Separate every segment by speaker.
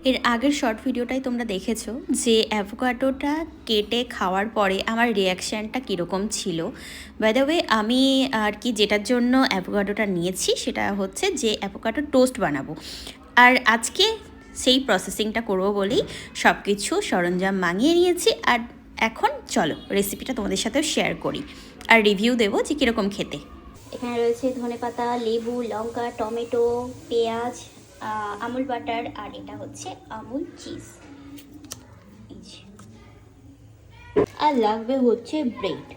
Speaker 1: এর আগের শর্ট ভিডিওটাই তোমরা দেখেছো যে অ্যাভোকাডোটা কেটে খাওয়ার পরে আমার রিয়াকশানটা কীরকম ছিল। বাই দ্য ওয়ে, আমি আর কি যেটার জন্য অ্যাভোকাডোটা নিয়েছি সেটা হচ্ছে যে অ্যাভোকাডো টোস্ট বানাবো। আর আজকে সেই প্রসেসিংটা করবো বলেই সব কিছু সরঞ্জাম মাঙিয়ে নিয়েছি। আর এখন চলো রেসিপিটা তোমাদের সাথেও শেয়ার করি আর রিভিউ দেবো যে কীরকম খেতে।
Speaker 2: এখানে রয়েছে ধনেপাতা, লেবু, লঙ্কা, টমেটো, পেঁয়াজ, আমুল বাটার, আর এটা হচ্ছে আমুল চিজ। আর লাগবে হচ্ছে ব্রেড।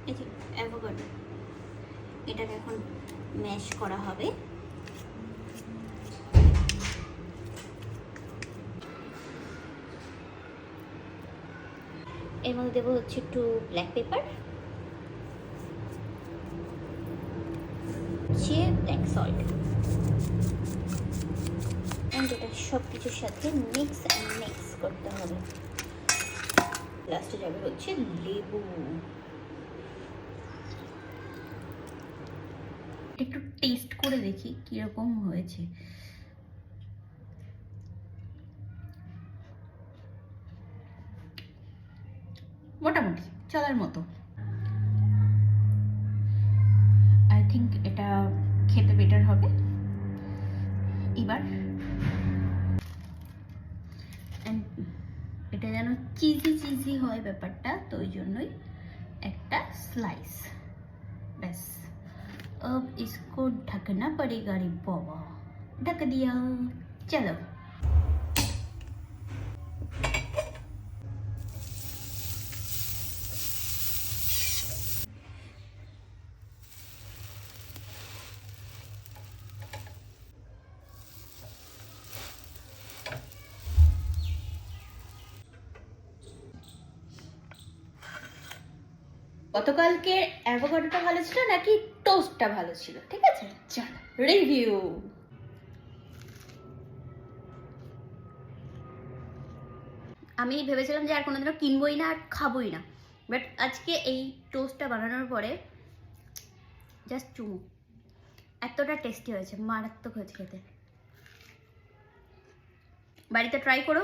Speaker 2: এই যে অ্যাভোকাডো, এটাকে এখন ম্যাশ করা হবে। এর মধ্যে দেবো হচ্ছে একটু ব্ল্যাক পেপার, হচ্ছে ব্ল্যাক সল্ট, অ্যান্ড এটা সব কিছুর সাথে মিক্স করতে হবে। লাস্টে যাবে হচ্ছে লেবু।
Speaker 1: একটু টেস্ট করে দেখি কীরকম হয়েছে। মোটামুটি চলার মতো। আই থিঙ্ক এটা খেতে বেটার হবে এবার। এটা যেন চিজি হয় ব্যাপারটা, তো ওই জন্যই একটা স্লাইস। ব্যাস, अब इसको ढकना पड़ेगा रे बाबा। ढक दिया, चलो। গতকালকে অ্যাভোকাডোটা ভালো ছিল নাকি টোস্টটা ভালো ছিল? ঠিক আছে, চলো রিভিউ।
Speaker 2: আমি ভেবেছিলাম যে আর কোনোদিনও কিনবই না আর খাবোই না, বাট আজকে এই টোস্টটা বানানোর পরে জাস্ট চুমু, এতটা টেস্টি হয়েছে, মারাত্মক হয়েছে খেতে। বাড়িতে ট্রাই করো,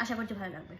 Speaker 2: আশা করছি ভালো লাগবে।